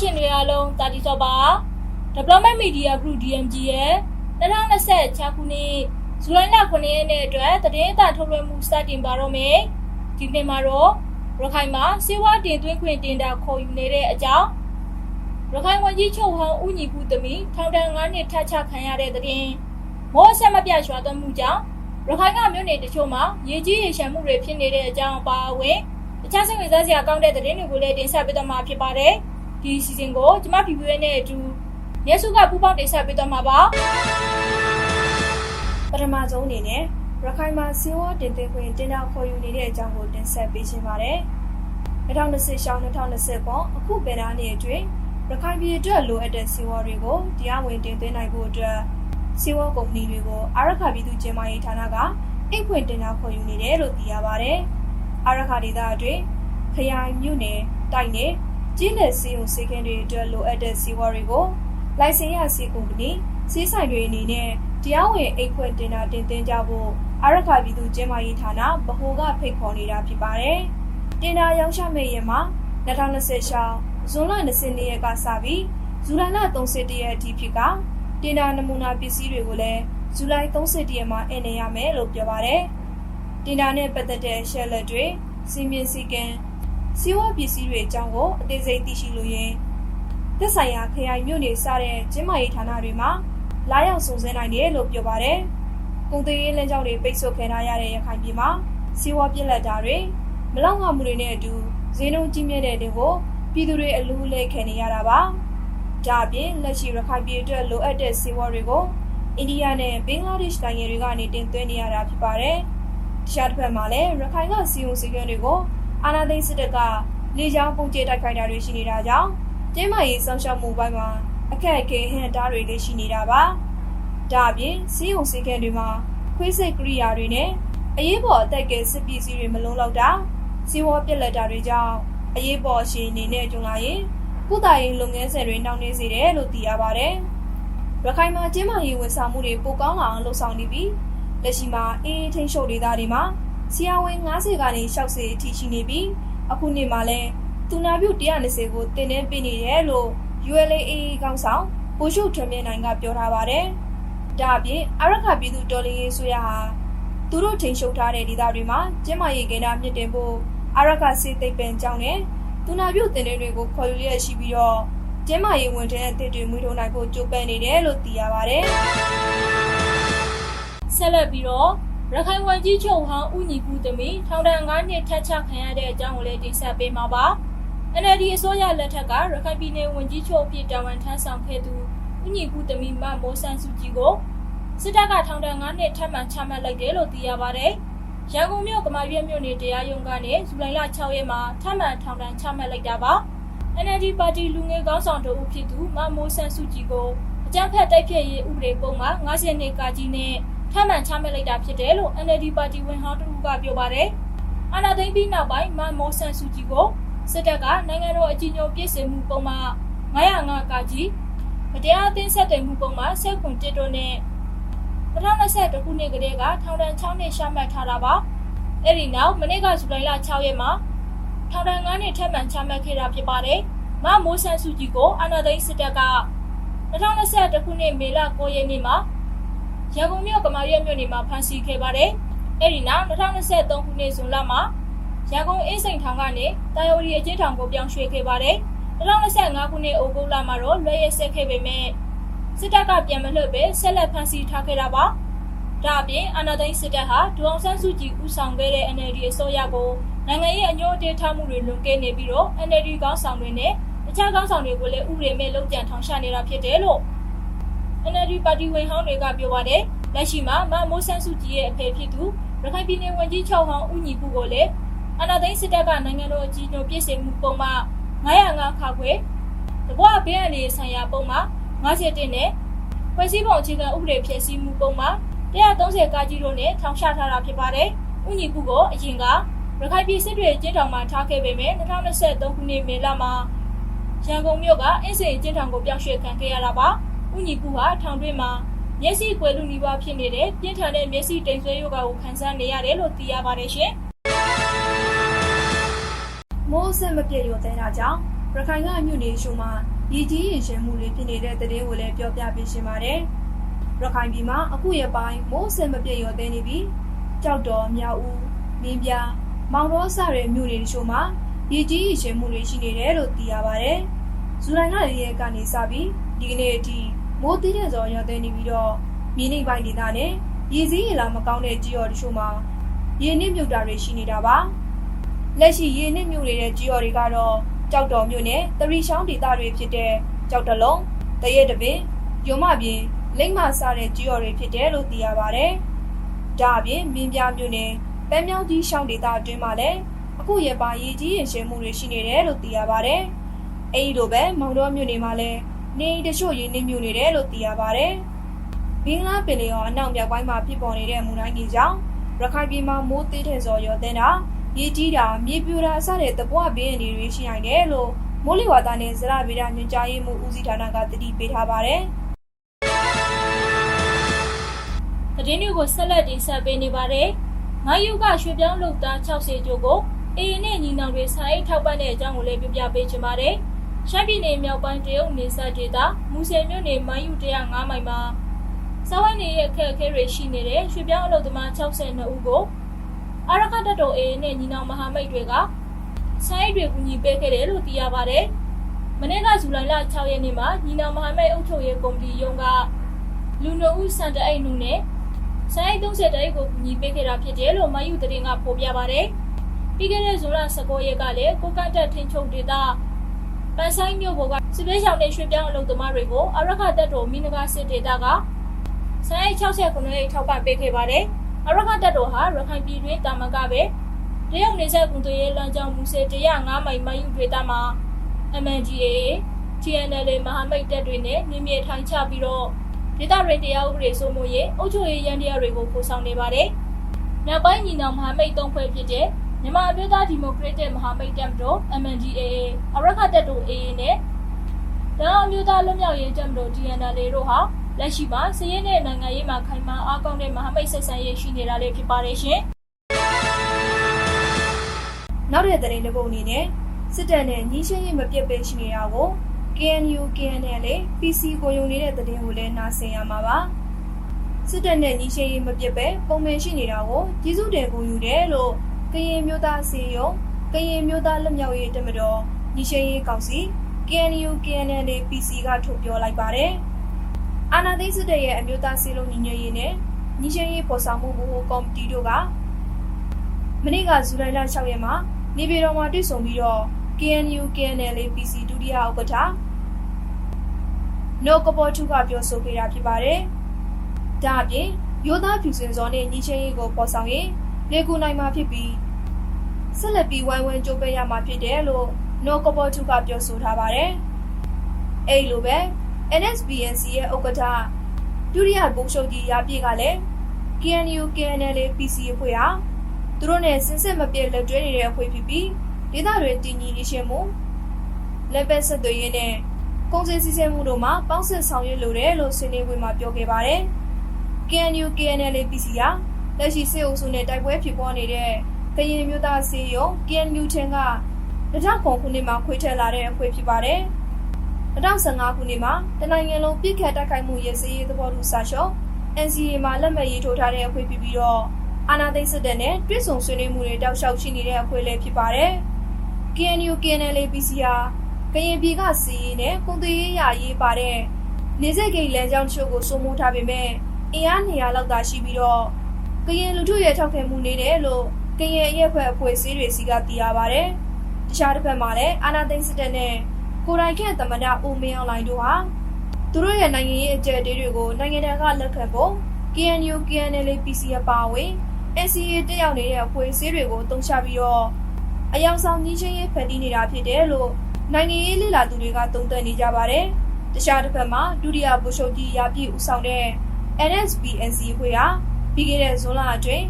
ရှင်တွေအားလုံးတာတီစောပါ Development Media Group DMG ရဲ့2026ခုနှစ်ဇူလိုင်လ9ရက်နေ့အတွက်သတင်းအသံထုတ်လွှင့်မှုစတင်ပါတော့မယ်။ဒီနေ့မှာတော့ရခိုင်မှာစေဝါတင်သွင်းခွင့်တင်တာခေါ်ယူနေတဲ့အကြောင်းရခိုင်ဝန်ကြီးချုပ်ဟောင်းဦးညီဖူးသမီးထောင်ဒဏ်9နှစ်ထပ်ချခံရတဲ့သတင်းမောဆက်မပြတ်ရွာသွန်းမှုကြောင့်ရခိုင်ကမြို့နယ်တချို့မှာရေကြီးရေရှမ်းမှုတွေဖြစ်နေတဲ့အကြောင်းပါဝင်တခြားစိတ်ဝင်စားစရာကောင်းတဲ့သတင်းတွေကိုလည်းတင်ဆက်ပေးသွားမှာဖြစ်ပါတယ်။ဒီစီစဉ်ကိုကျမပြည်ပြည်နဲ့အတူရဲစုကပူးပေါင်းတင်ဆက်ပေးသွားမှာပါပထမဆုံးအနေနဲ့ရခိုင်မှာစီဝါတင်သွင်းခွင့်တင်တာခေါ်ယူနေတဲ့အကြောင်းကိုတင်ဆက်ပေးချင်ပါတယ်။2020ရှောင်း2020ပေါ့အခုပင်နာနေအတွင်းရခိုင်ပြည်အတွက်လိုအပ်တဲ့စီဝါတွေကိုတရားဝင်တင်သွင်းနိုင်ဖို့အတွက်စီဝါကုမ္ပဏီတွေကိုအာရခပြည်သူ့ကျန်းမာရေးဌာနကအိတ်ဖွင့်တင်တာခေါ်ယူနေတယ်လို့သိရပါတယ်။အာရခဒေသအတွင်းခရိုင်မြို့နယ်တိုက်နယ်ကြီးလက်စီုံစေခင်းတွေအတွက်လိုအပ်တဲ့စီဝါတွေကိုလိုင်စင်ရစီကုမ္ပဏီစီးဆိုင်တွေအနေနဲ့တရားဝင်အိတ်ဖွင့်တင်တာတင်သွင်းကြဖို့အာရခပြည်သူ့ကျန်းမာရေးဌာနဗဟိုကဖိတ်ခေါ်နေတာဖြစ်ပါတယ်။တင်တာရောင်းချမဲ့ရက်မှာ2020ရှောင်းဇွန်လ22ရက်ကစပြီးဇူလိုင်လ31ရက်အထိဖြစ်ကတင်တာနမူနာပစ္စည်းတွေကိုလည်းဇူလိုင်31ရက်မှာအင်နေရမယ်လို့ပြောပါတယ်။တင်တာနဲ့ပတ်သက်တဲ့ရှက်လက်တွေစီမင်းစည်းကမ်းစီဝါပစ္စည်းတွေအကြောင်းကိုအသေးစိတ်သိရှိလို့ရင်သက်ဆိုင်ရာခရိုင်မြို့နယ်စတဲ့ကျန်းမာရေးဌာနတွေမှာလာရောက်စုံစမ်းနိုင်တယ်လို့ပြောပါတယ်။ကုန်သွယ်ရေးလမ်းကြောင်းတွေပိတ်ဆို့ခံရတဲ့ရခိုင်ပြည်မှာစီဝါပြက်လက်တာတွေမလောက်ငှမှုတွေနဲ့အတူဈေးနှုန်းကြီးမြင့်တဲ့တွေကိုပြည်သူတွေအလူးလဲခံနေရတာပါ။ဒါအပြင်လက်ရှိရခိုင်ပြည်အတွက်လိုအပ်တဲ့စီဝါတွေကိုအိန္ဒိယနဲ့ဘင်္ဂလားဒေ့ရှ်နိုင်ငံတွေကနေတင်သွင်းနေရတာဖြစ်ပါတယ်။တခြားတစ်ဖက်မှာလည်းရခိုင်ကစီယုံစီကံတွေကိုအာဏာသိမ်းစစ်တပ်ကလေကြောင်းပုံကျဲတိုက်ခိုက်တာတွေရှိနေတာကြောင့်ကျင်းမာရေးဆောင်ရှောက်မှုပိုင်းမှာအခက်အခဲဟန်တားတွေလည်းရှိနေတာပါ။ဒါအပြင်စီယုံစီကံတွေမှာခွေးစိတ်ကရိယာတွေနဲ့အရေးပေါ်အသက်ကဲစစ်ပစ္စည်းတွေမလုံးလောက်တာစီဝါပြက်လက်တာတွေကြောင့်အရေးပေါ်ရှင်အနေနဲ့ကြုံလာရင်ကုသရေးလုပ်ငန်းစဉ်တွေနှောင့်နှေးစေတယ်လို့သိရပါတယ်။ရခိုင်မှာကျင်းမာရေးဝန်ဆောင်မှုတွေပိုကောင်းလာအောင်လှုံ့ဆော်နေပြီးလက်ရှိမှာအေးထိန်ရှုပ်ဒေသတွေမှာဆီယာဝင်90ကနေ60အထိရှိနေပြီးအခုနှစ်မှာလည်းသူနာပြု120ကိုတင်နေပေးနေတယ်လို့ ULAA ကောင်းဆောင်ဗိုလ်ချုပ်ထွန်းမြင့်နိုင်ကပြောထားပါတယ်။ဒါအပြင်အာရခပြည်သူတော်လှန်ရေးဆိုရဟာသူတို့ထိန်ရှုပ်ထားတဲ့ဒေသတွေမှာကျင်းမာရေးကိန်းတာမြင့်တင်ဖို့အာရခစေသိပ္ပံကျောင်းနဲ့သူနာပြုတင်တွေကိုခေါ်ယူရရှိပြီးတော့ကျင်းမာရေးဝန်ထမ်းအသစ်တွေမွေးထုတ်နိုင်ဖို့ကြိုးပမ်းနေတယ်လို့သိရပါတယ်။ဆက်လက်ပြီးတော့ရခိုင်ဝန်ကြီးချုပ်ဟောင်းဦးညီဖူးသမီးထောင်ဒဏ်9နှစ်ထပ်ချခံရတဲ့အကြောင်းကိုလည်းတင်ဆက်ပေးမှာပါ။ NLD အစိုးရလက်ထက်ကရခိုင်ပြည်နယ်ဝန်ကြီးချုပ်အဖြစ်တာဝန်ထမ်းဆောင်ခဲ့သူဦးညီဖူးသမီးမမိုးဆန်းစုကြည်ကိုစစ်တပ်ကထောင်ဒဏ်9နှစ်ထပ်မံချမှတ်လိုက်တယ်လို့သိရပါတယ်။ရန်ကုန်မြို့ကမာရွက်မြို့နယ်တရားရုံးကနေဇူလိုင်လ6ရက်မှာထပ်မံထောင်ဒဏ်ချမှတ်လိုက်တာပါ။ NLD ပါတီလူငယ်ကောင်းဆောင်တို့ဖြစ်သူမမိုးဆန်းစုကြည်ကိုအကြမ်းဖက်တိုက်ဖျက်ရေးဥပဒေပုံမှာ52ကကြီးနဲ့ထပ်မံချမှတ်လိုက်တာဖြစ်တယ်လို့ NLD ပါတီဝင်ဟောင်းတို့ကပြောပါတယ်။အာဏာသိမ်းပြီးနောက်ပိုင်းမမိုးဆန်းစုကြည်ကိုစစ်တပ်ကနိုင်ငံတော်အကြီးအကျယ်ပြည့်စုံမှုပုံမှာ905ကကြီးမတရားအသင်းဆက်သွယ်မှုပုံမှာ7.1တို့နဲ့2021ခုနှစ်ကတည်းကထောင်ဒဏ်6နှစ်ချမှတ်ထားတာပါ။အဲဒီနောက်မနေ့ကဇူလိုင်လ6ရက်မှာထောင်ဒဏ်9နှစ်ထပ်မံချမှတ်ခဲ့တာဖြစ်ပါတယ်။မမိုးဆန်းစုကြည်ကိုအာဏာသိမ်းစစ်တပ်က2021ခုနှစ်မေလ9ရက်နေ့မှာရန်ကုန်မြို့ကမာရွက်မြို့နယ်မှာဖမ်းဆီးခဲ့ပါတယ်။အဲဒီနောက်2023ခုနှစ်ဇွန်လမှာရန်ကုန်အင်းစိန်ထောင်ကနေတာယော်ရီအကျဉ်းထောင်ကိုပြောင်းရွှေ့ခဲ့ပါတယ်။2025ခုနှစ်ဩဂုတ်လမှာတော့လွှဲရဲဆက်ခဲ့ပေမဲ့စစ်တပ်ကပြန်မလွှတ်ပဲဆက်လက်ဖမ်းဆီးထားခဲ့တာပါ။ဒါအပြင်အာဏာသိမ်းစစ်တပ်ဟာဒေါအောင်ဆန်းစုကြည်ဦးဆောင်ခဲ့တဲ့ NLD အစိုးရကိုနိုင်ငံရေးအညှို့အတေးထားမှုတွေလွန်ကဲနေပြီးတော့ NLD ကောင်းဆောင်တွေနဲ့တခြားကောင်းဆောင်တွေကိုလည်းဥပဒေမဲ့လုံခြံထောင်ချနေတာဖြစ်တယ်လို့ NLD ပါတီဝင်ဟောင်းတွေကပြောပါတယ်။လက်ရှိမှာမမိုးဆန်းစုကြည်ရဲ့အဖေဖြစ်သူရခိုင်ပြည်နယ်ဝန်ကြီးချုပ်ဟောင်းဦးညီဖူးကိုလည်းအာဏာသိမ်းစစ်တပ်ကနိုင်ငံတော်အကြီးအကျယ်ပြည့်စုံမှုပုံမှာ905ခါခွဲတဘွားဘေးအန္တရာယ်ဆိုင်ရာပုံမှာ51နဲ့ဖွဲ့စည်းပုံအခြေခံဥပဒေဖြည့်ဆည်းမှုပုံမှာ130ကကြီးတို့နဲ့ထောင်ချထားတာဖြစ်ပါတယ်။ဦးညီဖူးကိုအရင်ကရခိုင်ပြည်စစ်တွေကျင်းထောင်မှာထားခဲ့ပေမဲ့2023ခုနှစ်မေလမှာရန်ကုန်မြို့ကအင်းစိန်ကျင်းထောင်ကိုပြောင်းရွှေ့ခံခဲ့ရတာပါ။ဦးညီဖူးဟာထောင်တွင်းမှာမျက်စိကွယ်လူနီးပါးဖြစ်နေတဲ့ပြင်းထန်တဲ့မျက်စိတိမ်ဆွဲရောဂါကိုခံစားနေရတယ်လို့သိရပါတယ်ရှင်။မိုးဆက်မပြည့်ရွာတဲ့တာကြောင့်ရ ရခိုင်ကမြို့နယ်ရှို့မှာရည်ကြီးရင်ရှင်မှုတွေဖြစ်နေတဲ့တဲ့ကိုလည်းပြောပြပေးရှင်ပါတယ်။ရခိုင်ပြည်မှာအခုရပိုင်းမိုးစင်မပြည့်ရောသေးနေပြီးကြောက်တော်မြောက်ဦးမင်းပြမောင်တော်စတဲ့မြို့နယ်ရှို့မှာရည်ကြီးရင်ရှင်မှုတွေရှိနေတယ်လို့သိရပါတယ်။ဇူလိုင်လရက်ကနေစပြီးဒီကနေ့အထိမိုးသေးတဲ့ဇော်ရောသေးနေပြီးတော့မြေနိမ့်ပိုင်းဒေသနဲ့ရည်စည်းရလာမကောင်းတဲ့ကြီးရော်တချို့မှာရေနစ်မြုပ်တာတွေရှိနေတာပါ။လက်ရှိရေနစ်မြုပ်နေတဲ့ကြီးရော်တွေကတော့ကြောက်တော်မြို့နယ်တရီချောင်းဒေသတွေဖြစ်တဲ့ကြောက်တလုံးတရဲတပင်ရုံမပြင်းလိမ့်မစတဲ့ကြီးရော်တွေဖြစ်တယ်လို့သိရပါတယ်။ဒါအပြင်မင်းပြမြို့နယ်ပန်းမြောင်းကြီးရှောင်းဒေသအတွင်းမှာလည်းအခုရပါရေကြီးရင်ရှင်းမှုတွေရှိနေတယ်လို့သိရပါတယ်။အဲဒီလိုပဲမောင်တော်မြို့နယ်မှာလည်းနေတချို့ရေနစ်မြုပ်နေတယ်လို့သိရပါတယ်။ဘင်္ဂလားပင်လယ်အော်အနောက်မြောက်ပိုင်းမှာဖြစ်ပေါ်နေတဲ့မုန်တိုင်းကြီးကြောင့်ရခိုင်ပြည်မှာမိုးသေးတဲ့ဇော်ရောတဲ့တာရေကြီးတာမြေပြိုတာစတဲ့တပွားပင်တွေရှိနိုင်တယ်လို့မိုးလေဝသနဲ့ဇလဗေဒညွှန်ကြားရေးမှူးဦးစီးဌာနကတတိပေးထားပါတယ်။သတင်းတွေကိုဆက်လက်တင်ဆက်ပေးနေပါတယ်။မယူကရွှေပြောင်းလုပ်သား60ကျော်ကိုအေးနဲ့ညီနောင်တွေစာအိတ်ထောက်ပံ့တဲ့အကြောင်းကိုလည်းပြပြပေးချင်ပါတယ်။ရှမ်းပြည်နယ်မြောက်ပိုင်းတရုတ်နေဆက်ဒေသမူဆယ်မြို့နယ်မယူ105မိုင်မှာစာဝိုင်းနေရဲ့အခက်အခဲတွေရှိနေတဲ့ရွှေပြောင်းအလုပ်သမား62ဦးကိုအာရခတပ်တော်အေးနဲ့ညီနောင်မဟာမိတ်တွေကစာအိတ်တွေကူညီပေးခဲ့တယ်လို့သိရပါတယ်။မနေ့ကဇူလိုင်လ6ရက်နေ့မှာညီနောင်မဟာမိတ်အုပ်ချုပ်ရေးကော်မတီရုံးကလူနှုတ်ဦးစံတအိတ်နှုတ်နဲ့စာအိတ်30တအိတ်ကိုကူညီပေးခဲ့တာဖြစ်တယ်လို့မယူသတင်းကဖော်ပြပါတယ်။ပြီးခဲ့တဲ့ဇွန်လ19ရက်ကလည်းကိုကန့်တက်ထင်းချုပ်ဒေသပန်းဆိုင်မြို့ပေါ်ကစစ်ပေးဆောင်တဲ့ရွှေပြောင်းအလုပ်သမားတွေကိုအာရခတပ်တော်မိနဂါစစ်ဒေသကစာအိတ်69အိတ်ထောက်ပံ့ပေးခဲ့ပါတယ်။အာရခတပ်တော်ဟာရခိုင်ပြည်တွင်းတာမကပဲတရုတ်နေဆက်ကွန်တိုရဲ့လမ်းကြောင်းမူဆယ်105မိုင်မယူဒေသမှာ MNDAA, TNL မဟာမိတ်တပ်တွေနဲ့နေမြေထိုင်ချပြီးတော့ဒေသရင်းတရားဥပဒေစိုးမိုးရေးအုပ်ချုပ်ရေးရန်တရားတွေကိုပို့ဆောင်နေပါတယ်။မြောက်ပိုင်းညီနောင်မဟာမိတ်3ဖွဲ့ဖြစ်တဲ့မြန်မာအမျိုးသားဒီမိုကရက်တစ်မဟာမိတ်တပ်မတော် MNDAA အာရခတပ်တော် AA နဲ့တအောင်းအမျိုးသားလွတ်မြောက်ရေးတပ်မတော် TNL တို့ဟာလက်ရှိမှာစည်ရဲတဲ့နိုင်ငံရေးမှာခိုင်မာအားကောင်းတဲ့မဟာမိတ်ဆက်ဆံရေးရှိနေတာလည်းဖြစ်ပါတယ်ရှင်။နောက်တဲ့သတင်းတစ်ပုဒ်အနေနဲ့စစ်တပ်နဲ့ညီရှင်းရေးမပြတ်ပဲရှိနေတာကို KNU KNL PC ကိုယုံနေတဲ့သတင်းကိုလည်းနားဆင်ရမှာပါ။စစ်တပ်နဲ့ညီရှင်းရေးမပြတ်ပဲပုံမှန်ရှိနေတာကိုကြီးစုတယ်ကိုယူတယ်လို့ကရင်မျိုးသားစီယုံကရင်မျိုးသားလွတ်မြောက်ရေးတပ်မတော်ညီရှင်းရေးကောင်စီ KNU KNL PC ကထုတ်ပြောလိုက်ပါတယ်။အာဏာသိမ်းစစ်တပ်ရဲ့အမျိုးသားစီလုံးညီညွတ်ရေးနဲ့ညီရှင်းရေးပေါ်ဆောင်မှုဘို့ကော်မတီတို့ကမနေ့ကဇူလိုင်လ6ရက်မှာနေပြည်တော်မှာတွေ့ဆုံပြီးတော့ KNU KNL PC ဒုတိယဥက္ကဋ္ဌနိုကပေါ်ထူကပြောဆိုခဲ့တာဖြစ်ပါတယ်။ဒါအပြင်ရိုးသားဖြူစင်စောနဲ့ညီချင်းရေးကိုပေါ်ဆောင်ရင်လေကူနိုင်မှာဖြစ်ပြီးဆက်လက်ပြီးဝိုင်းဝန်းကြိုးပမ်းရမှာဖြစ်တယ်လို့နိုကပေါ်ထူကပြောဆိုထားပါတယ်။အဲဒီလိုပဲ NSBNC ရဲ့ဥက္ကဋ္ဌဒုတိယဗိုလ်ချုပ်ကြီးရပြည့်ကလည်း KNU KNL PC အဖွဲ့ဟာသူတို့နဲ့စင်စစ်မပြတ်လက်တွဲနေတဲ့အဖွဲ့ဖြစ်ပြီးဒေသတွေတည်ငြိမ်နေရှင်မှုလက်ပတ်ဆက်သွယ်ရေးနဲ့ကုန်စည်စီးဆင်းမှုတို့မှာပေါင်းစပ်ဆောင်ရွက်လိုတယ်လို့ဆွေးနွေးပွဲမှာပြောခဲ့ပါတယ်။ KNU KNL PC ဟာလက်ရှိစစ်အုပ်စုနဲ့တိုက်ပွဲဖြစ်ပွားနေတဲ့ကရင်မျိုးသားစီယုံ KNU ထံက2009ခုနှစ်မှာခွဲထွက်လာတဲ့အဖွဲ့ဖြစ်ပါတယ်။2015ခုနှစ်မှာတနိုင်ငံလုံးပြည်ခတ်တိုက်ခိုက်မှုရစည်းရေးသဘောတူစာချုပ် NCA မှာလက်မှတ်ရေးထိုးထားတဲ့အဖွဲ့ဖြစ်ပြီးတော့အာဏာသိမ်းစစ်တပ်နဲ့တွဲဆုံဆွေးနွေးမှုတွေတောက်လျှောက်ရှိနေတဲ့အဖွဲ့လည်းဖြစ်ပါတယ်။ KNU KNL PC ဟာကရင်ပြည်ကစီရေးနဲ့ကုန်သွယ်ရေးရာရေးပါတဲ့နေဆက်ဂိတ်လမ်းကြောင်းချို့ကိုစိုးမိုးထားပေမဲ့အင်အား200လောက်သာရှိပြီးတော့ကရင်လူထုရဲ့ထောက်ခံမှုနေတယ်လို့ကရင်အရက်ဖွဲ့အဖွဲ့အစည်းတွေစီကသိရပါတယ်။တခြားတစ်ဖက်မှာလည်းအာဏာသိမ်းစစ်တပ်နဲ့ကိုယ်တိုင်ခန့်သမ္မတဦးမင်းအောင်လှိုင်တို့ဟာသူတို့ရဲ့နိုင်ငံရေးအကြံပေးတွေကိုနိုင်ငံတကာကလက်ခံဖို့ KNU KNL PC အပါအဝင် NCA တက်ရောက်နေတဲ့အဖွဲ့အစည်းတွေကိုတုံ့ချပြီးတော့အယောင်ဆောင်ညီချင်းရေးဖန်တီးနေတာဖြစ်တယ်လို့နိုင်ငံရေးလေ့လာသူတွေကသုံးသပ်နေကြပါတယ်။တခြားတစ်ဖက်မှာဒုတိယဗိုလ်ချုပ်ကြီးရပြည့်ဦးဆောင်တဲ့ NSBNC အဖွဲ့ဟာပြီးခဲ့တဲ့ဇွန်လအတွင်း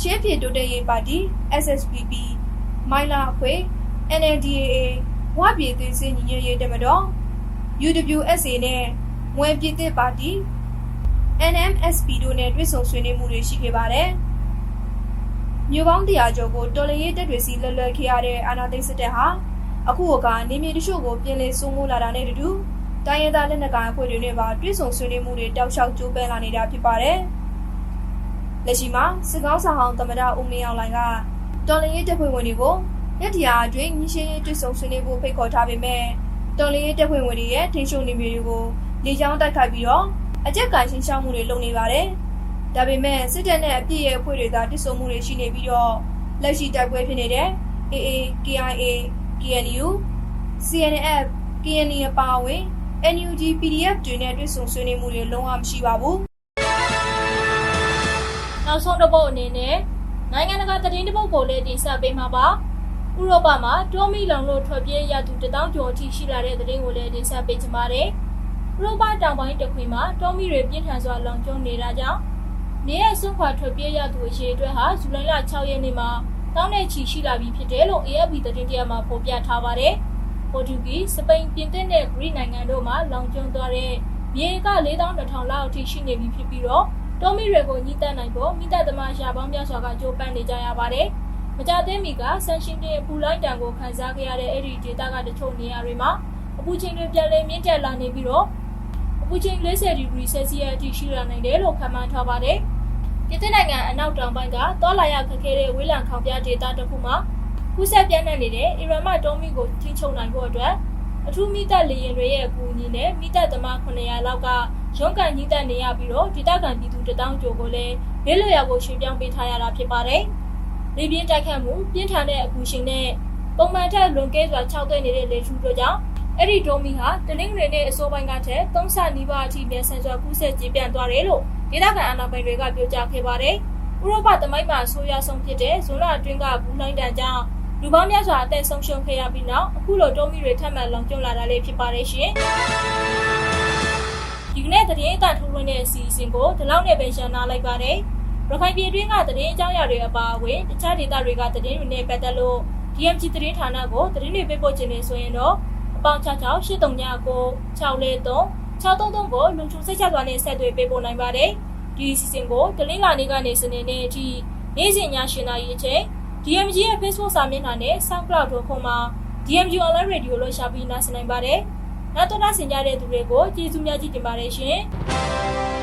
ရှေးပြည်တိုးတက်ရေးပါတီ SSPP မိုင်းလာအဖွဲ့ NLDAA ဝပြည်သွေးစည်းညီညွတ်ရေးတပ်မတော် UWSA နဲ့မွေပြည်သစ်ပါတီ NMSP တို့နဲ့တွေ့ဆုံဆွေးနွေးမှုတွေရှိခဲ့ပါတယ်။မြို့ပေါင်း100ကျော်ကိုတော်လှန်ရေးတပ်တွေစီလက်လွတ်ခဲ့ရတဲ့အာဏာသိမ်းစစ်တပ်ဟာ အခုကနေမြေတချို့ကိုပြင်လေစိုးမိုးလာတာနဲ့တူတိုင်းရင်းသားလက်နက်ကိုင်အဖွဲ့တွေနဲ့ပါတွဲဆုံဆွေးနွေးမှုတွေတောက်လျှောက်ကြိုးပမ်းလာနေတာဖြစ်ပါတယ်။လက်ရှိမှာစစ်ကောင်းဆောင်ဟောင်းသမ္မတဦးမင်းအောင်လှိုင်ကတော်လှန်ရေးတပ်ဖွဲ့ဝင်တွေကိုရက်တရာအတွင်းညီရှင်းရေးတွဲဆုံဆွေးနွေးဖို့ဖိတ်ခေါ်ထားပေမဲ့တော်လှန်ရေးတပ်ဖွဲ့ဝင်တွေရဲ့ထိန်းချုပ်နေမျိုးတွေကိုလေကြောင်းတိုက်ခိုက်ပြီးတော့အကြက်ကရှင်းရှင်းမှုတွေလုပ်နေပါတယ်။ဒါပေမဲ့စစ်တပ်နဲ့အပြည့်ရဲ့အဖွဲ့တွေကတွဲဆုံမှုတွေရှိနေပြီးတော့လက်ရှိတိုက်ပွဲဖြစ်နေတဲ့ AA, KIA, KNU, CNF, KNA အပါအဝင် NUG, PDF တွေနဲ့တွဲဆုံဆွေးနွေးမှုတွေလုံးဝမရှိပါဘူး။နောက်ဆုံးတစ်ပုတ်အနေနဲ့နိုင်ငံတကာသတင်းတစ်ပုတ်ကိုလည်းတင်ဆက်ပေးမှာပါ။ဥရောပမှာတောမီလောင်လို့ထွက်ပြေးရသူ1000ကျော်အထိရှိလာတဲ့သတင်းကိုလည်းတင်ဆက်ပေးချင်ပါတယ်။ဥရောပတောင်ပိုင်းတစ်ခွင်မှာတောမီတွေပြင်းထန်စွာလောင်ကျွမ်းနေတာကြောင့်နေရစွန့်ခွာထွက်ပြေးရသူအရေအတွက်ဟာဇူလိုင်လ6ရက်နေ့မှာတောင်းနဲ့ချီရှိလာပြီဖြစ်တယ်လို့ AFP သတင်းတရားမှာဖော်ပြထားပါတယ်။ပေါ်တူဂီ၊စပိန်၊ပြင်သစ်နဲ့ဂရိနိုင်ငံတို့မှာလောင်ကျွမ်းသွားတဲ့မြေက42,000 လောက်အထိရှိနေပြီဖြစ်ပြီးတော့တောမီတွေကိုညှိနှိုင်းနိုင်ဖို့မိသားသမားရှာပေါင်းများစွာကကြိုးပမ်းနေကြရပါတယ်။မကြသေးမီကဆန်ရှင်တင်အပူလိုက်တံကိုခန်းစားခဲ့ရတဲ့အဲ့ဒီဒေသကတချို့နေရာတွေမှာအပူချိန်တွေပြန်လည်မြင့်တက်လာနေပြီးတော့အပူချိန်40 ဒီဂရီဆယ်စီယပ်အထိရှိလာနိုင်တယ်လို့ခန့်မှန်းထားပါတယ်။ပြည်ထနိုင်ငံအနောက်တောင်ပိုင်းကတောလာရခက်ခဲတဲ့ဝေးလံခေါင်ပြဒေသတစ်ခုမှာကူးစက်ပြန့်နှံ့နေတဲ့အီရန်မှတောမီကိုထိန်းချုပ်နိုင်ဖို့အတွက်အထူးမိသက်လေရင်တွေရဲ့အကူအညီနဲ့မိသက်သမား900လောက်ကရုံးကန်ညှိနှိုင်းနေရပြီးတော့ဒေသခံပြည်သူ1000ကျော်ကိုလည်းဘေးလွတ်ရာကိုရွှေ့ပြောင်းပေးထားရတာဖြစ်ပါတယ်။လေပြင်းတိုက်ခတ်မှုပြင်းထန်တဲ့အပူချိန်နဲ့ပုံမှန်ထက်လွန်ကဲစွာ6သွဲနေတဲ့လေထူးတို့ကြောင့်အဲ့ဒီတောမီဟာတနင်္ဂနွေနေ့အစောပိုင်းကထက်3ဆနီးပါးအထိမြန်ဆန်စွာကူးစက်ကြေပြန့်သွားတယ်လို့ဒေသခံအာဏာပိုင်တွေကပြောကြားခဲ့ပါတယ်။ဥရောပသမိုင်းမှာဆိုးရွားဆုံးဖြစ်တဲ့ဇွန်လအတွင်းကဘူးလိုင်းတန်ကြောင့်လူပေါင်းများစွာအသက်ဆုံးရှုံးခဲ့ရပြီးနောက်အခုလိုတောမီတွေထပ်မံလောင်ကျွမ်းလာတာလည်းဖြစ်ပါတယ်ရှင်။ဒီကနေ့သတင်းအသံထုတ်လွှင့်တဲ့အစီအစဉ်ကိုဒီလောက်နဲ့ပဲရှင်းနာလိုက်ပါတယ်။ရခိုင်ပြည်တွင်းကသတင်းအကြောင်းအရာတွေအပါအဝင်တခြားဒေသတွေကသတင်းတွေနဲ့ပတ်သက်လို့ DMG သတင်းဌာနကိုသတင်းတွေပေးပို့ခြင်းနဲ့ဆိုရင်တော့အပေါင်း66 839 643 633ကိုလုံခြုံစိတ်ချစွာနဲ့ဆက်သွယ်ပေးပို့နိုင်ပါတယ်။ဒီအစီအစဉ်ကိုတနင်္လာနေ့ကနေစနေနေ့အထိနေ့စဉ်ည7:00 နာရီအချိန်DMG ရဲ့ Facebook စာမျက်နှာနဲ့ SoundCloud.com မှာ DMG Online Radio လို့ရှာပြီးနားဆင်နိုင်ပါတယ်။နောက်တော့ဆင်ကြတဲ့သူတွေကိုကျေးဇူးများကြီးတင်ပါတယ်ရှင်။